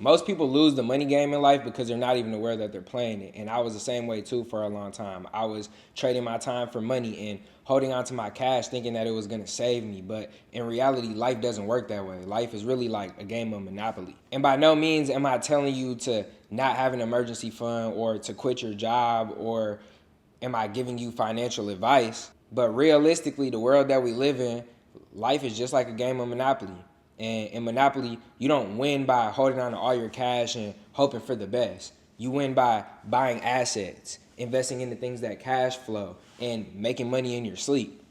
Most people lose the money game in life because they're not even aware that they're playing it. And I was the same way too for a long time. I was trading my time for money and holding on to my cash thinking that it was going to save me. But in reality, life doesn't work that way. Life is really like a game of Monopoly. And by no means am I telling you to not have an emergency fund or to quit your job, or am I giving you financial advice? But realistically, the world that we live in, life is just like a game of Monopoly. And in Monopoly, you don't win by holding on to all your cash and hoping for the best. You win by buying assets, investing in the things that cash flow, and making money in your sleep.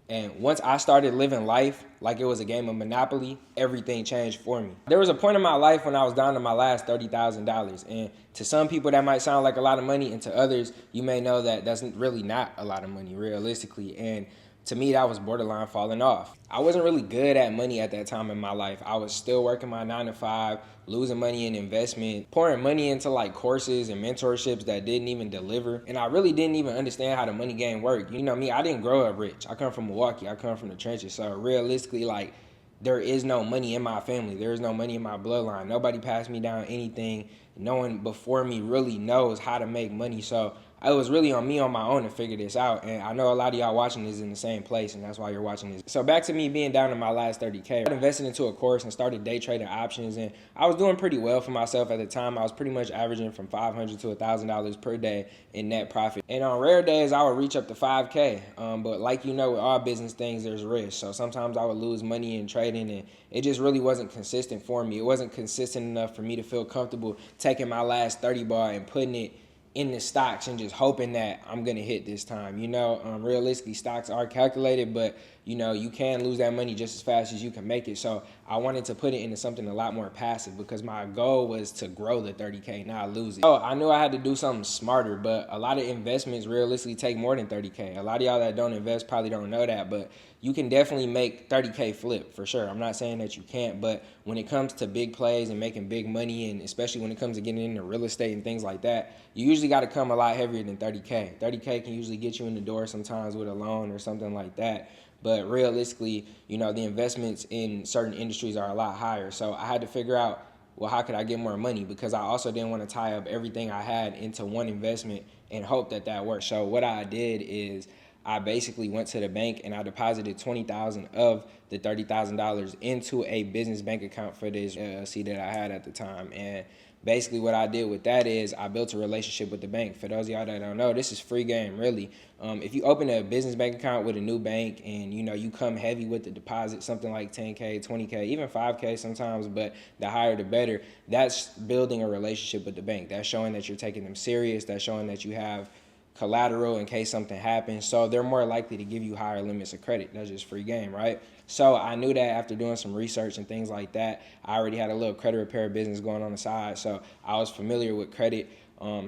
And once I started living life like it was a game of Monopoly, everything changed for me. There was a point in my life when I was down to my last $30,000. And to some people, that might sound like a lot of money. And to others, you may know that that's really not a lot of money, realistically. And to me, that was borderline falling off. I wasn't really good at money at that time in my life. I was still working my 9 to 5, losing money in investment, pouring money into like courses and mentorships that didn't even deliver. And I really didn't even understand how the money game worked. You know me, I didn't grow up rich. I come from Milwaukee. I come from the trenches. So realistically, like, there is no money in my family. There is no money in my bloodline. Nobody passed me down anything. No one before me really knows how to make money. So it was really on me on my own to figure this out. And I know a lot of y'all watching this in the same place, and that's why you're watching this. So back to me being down to my last 30K. I invested into a course and started day trading options, and I was doing pretty well for myself at the time. I was pretty much averaging from $500 to $1,000 per day in net profit. And on rare days, I would reach up to 5K. But like you know, with all business things, there's risk. So sometimes I would lose money in trading, and it just really wasn't consistent for me. It wasn't consistent enough for me to feel comfortable taking my last 30 bar and putting it in the stocks and just hoping that I'm gonna hit this time. Realistically, stocks are calculated, but you can lose that money just as fast as you can make it. So I wanted to put it into something a lot more passive because my goal was to grow the 30K, not lose it. So I knew I had to do something smarter, but a lot of investments realistically take more than 30K. A lot of y'all that don't invest probably don't know that, but you can definitely make 30K flip for sure. I'm not saying that you can't, but when it comes to big plays and making big money, and especially when it comes to getting into real estate and things like that, you usually got to come a lot heavier than 30K. 30K can usually get you in the door sometimes with a loan or something like that. But realistically, the investments in certain industries are a lot higher. So I had to figure out, well, how could I get more money? Because I also didn't want to tie up everything I had into one investment and hope that that worked. So what I did is I basically went to the bank and I deposited $20,000 of the $30,000 into a business bank account for this LLC that I had at the time. And basically what I did with that is I built a relationship with the bank. For those of y'all that don't know, this is free game, really. If you open a business bank account with a new bank and you come heavy with the deposit, something like 10K, 20K, even 5K sometimes, but the higher the better, that's building a relationship with the bank. That's showing that you're taking them serious. That's showing that you have collateral in case something happens. So they're more likely to give you higher limits of credit. That's just free game, right? So I knew that after doing some research and things like that. I already had a little credit repair business going on the side, so I was familiar with credit.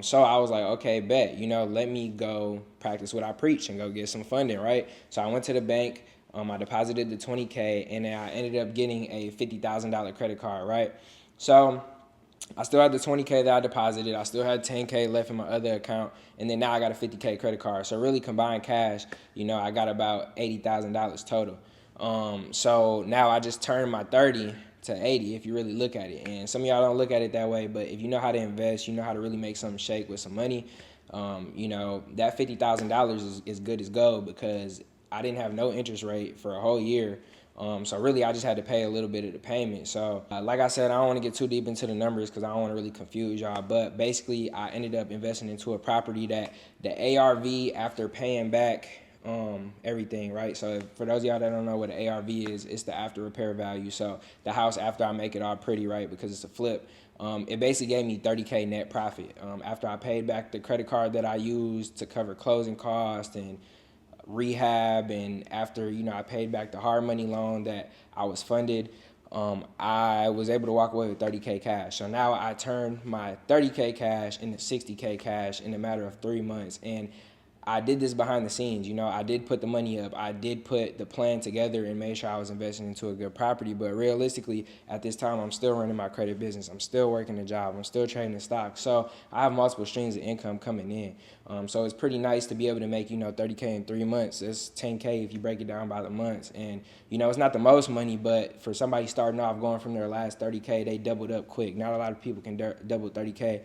So I was like, okay, bet, let me go practice what I preach and go get some funding, right? So I went to the bank. I deposited the 20K, and then I ended up getting a $50,000 credit card, right? So I still had the 20K that I deposited. I still had 10K left in my other account. And then now I got a 50K credit card. So really combined cash, I got about $80,000 total. So now I just turned my 30 to 80 if you really look at it. And some of y'all don't look at it that way, but if you know how to invest, you know how to really make something shake with some money, that $50,000 is good as gold because I didn't have no interest rate for a whole year. So really, I just had to pay a little bit of the payment. So like I said, I don't want to get too deep into the numbers because I don't want to really confuse y'all. But basically, I ended up investing into a property that the ARV, after paying back everything, right? So for those of y'all that don't know what an ARV is, it's the after repair value. So the house after I make it all pretty, right, because it's a flip, it basically gave me 30K net profit. After I paid back the credit card that I used to cover closing costs and rehab, and after I paid back the hard money loan that I was funded, I was able to walk away with 30K cash. So now I turned my 30K cash into 60K cash in a matter of 3 months, and I did this behind the scenes. I did put the money up. I did put the plan together and made sure I was investing into a good property. But realistically, at this time, I'm still running my credit business. I'm still working a job. I'm still trading stocks. So I have multiple streams of income coming in. So it's pretty nice to be able to make, 30K in 3 months. It's 10K if you break it down by the months. And, it's not the most money, but for somebody starting off going from their last 30K, they doubled up quick. Not a lot of people can double 30K,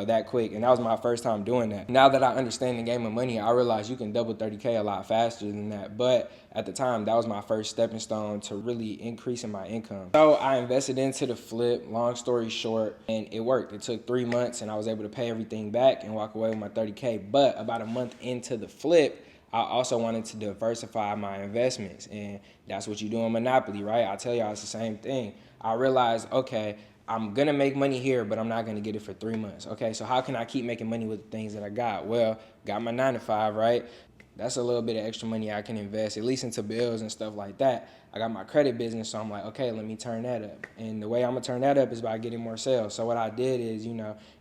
that quick. And that was my first time doing that. Now that I understand the game of money, I realize you can double 30K a lot faster than that. But at the time, that was my first stepping stone to really increasing my income. So I invested into the flip, long story short, and it worked. It took 3 months and I was able to pay everything back and walk away with my 30K. But about a month into the flip, I also wanted to diversify my investments. And that's what you do in Monopoly, right? I tell y'all it's the same thing. I realized, okay, I'm going to make money here, but I'm not going to get it for 3 months. Okay, so how can I keep making money with the things that I got? Well, got my 9 to 5, right? That's a little bit of extra money I can invest, at least into bills and stuff like that. I got my credit business, so I'm like, okay, let me turn that up. And the way I'm going to turn that up is by getting more sales. So what I did is,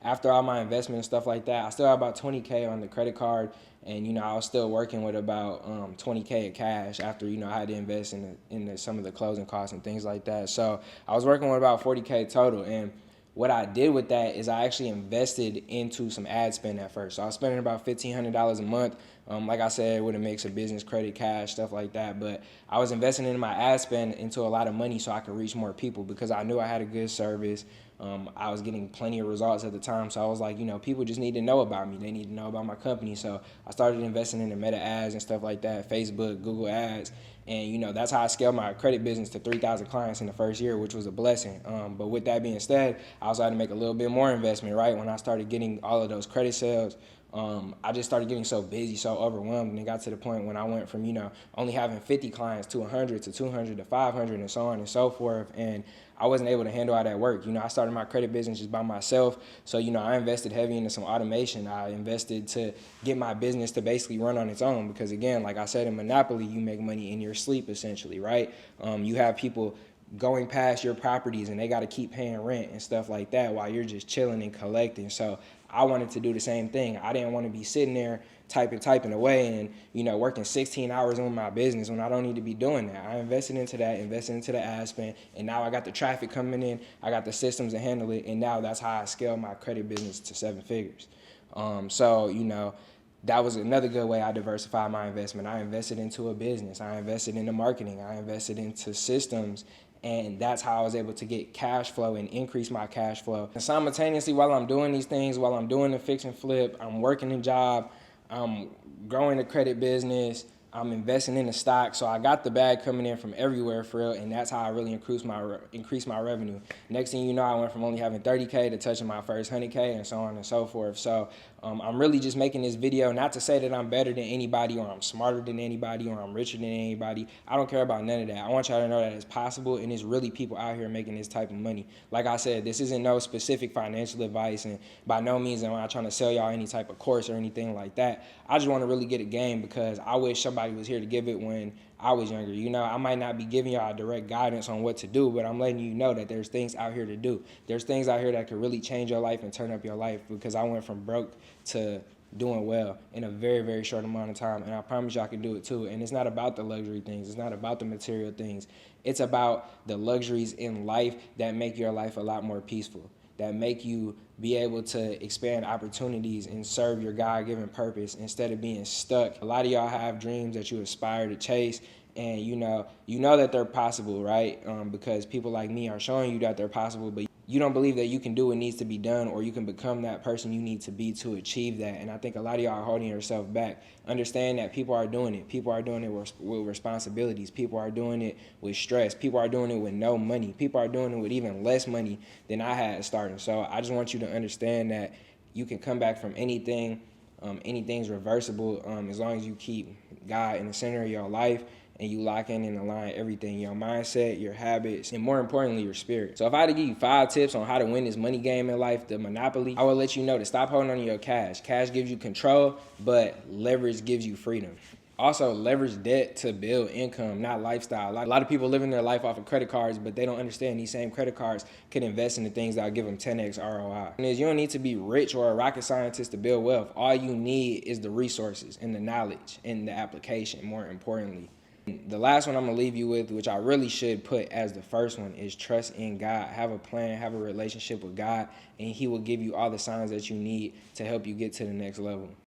after all my investment and stuff like that, I still have about 20K on the credit card. And, I was still working with about 20K of cash after, I had to invest in some of the closing costs and things like that. So I was working with about 40K total. And what I did with that is I actually invested into some ad spend at first. So I was spending about $1,500 a month. Like I said, with a mix of business, credit, cash, stuff like that. But I was investing in my ad spend into a lot of money so I could reach more people because I knew I had a good service. I was getting plenty of results at the time. So I was like, people just need to know about me. They need to know about my company. So I started investing in the meta ads and stuff like that, Facebook, Google ads. And, that's how I scaled my credit business to 3,000 clients in the first year, which was a blessing. But with that being said, I also had to make a little bit more investment, right? When I started getting all of those credit sales, I just started getting so busy, so overwhelmed, and it got to the point when I went from, only having 50 clients to 100 to 200 to 500 and so on and so forth. And I wasn't able to handle all that work. I started my credit business just by myself. So, I invested heavy into some automation. I invested to get my business to basically run on its own because, again, like I said, in Monopoly, you make money in your sleep, essentially, right? You have people going past your properties and they got to keep paying rent and stuff like that while you're just chilling and collecting. So I wanted to do the same thing. I didn't want to be sitting there typing away and, working 16 hours on my business when I don't need to be doing that. I invested into that, invested into the ad spend, and now I got the traffic coming in. I got the systems to handle it, and now that's how I scale my credit business to 7 figures. That was another good way I diversified my investment. I invested into a business. I invested into marketing. I invested into systems. And that's how I was able to get cash flow and increase my cash flow. And simultaneously, while I'm doing these things, while I'm doing the fix and flip, I'm working a job, I'm growing the credit business, I'm investing in the stock. So I got the bag coming in from everywhere for real, and that's how I really increased my revenue. Next thing you know, I went from only having 30K to touching my first 100K and so on and so forth. So I'm really just making this video not to say that I'm better than anybody or I'm smarter than anybody or I'm richer than anybody. I don't care about none of that. I want y'all to know that it's possible and there's really people out here making this type of money. Like I said, this isn't no specific financial advice, and by no means am I trying to sell y'all any type of course or anything like that. I just want to really get a game because I wish somebody was here to give it when I was younger. I might not be giving y'all direct guidance on what to do, but I'm letting you know that there's things out here to do. There's things out here that could really change your life and turn up your life because I went from broke to doing well in a very, very short amount of time, and I promise y'all can do it too. And it's not about the luxury things. It's not about the material things. It's about the luxuries in life that make your life a lot more peaceful, that make you be able to expand opportunities and serve your God-given purpose instead of being stuck. A lot of y'all have dreams that you aspire to chase, and you know that they're possible, right? Because people like me are showing you that they're possible, but you don't believe that you can do what needs to be done or you can become that person you need to be to achieve that. And I think a lot of y'all are holding yourself back. Understand that people are doing it. People are doing it with responsibilities. People are doing it with stress. People are doing it with no money. People are doing it with even less money than I had starting. So I just want you to understand that you can come back from anything. Anything's reversible as long as you keep God in the center of your life and you lock in and align everything, your mindset, your habits, and more importantly, your spirit. So if I had to give you 5 tips on how to win this money game in life, the Monopoly, I would let you know to stop holding on to your cash. Cash gives you control, but leverage gives you freedom. Also, leverage debt to build income, not lifestyle. A lot of people living their life off of credit cards, but they don't understand these same credit cards could invest in the things that'll give them 10x ROI. And is you don't need to be rich or a rocket scientist to build wealth. All you need is the resources and the knowledge and the application, more importantly. The last one I'm gonna leave you with, which I really should put as the first one, is trust in God. Have a plan, have a relationship with God, and He will give you all the signs that you need to help you get to the next level.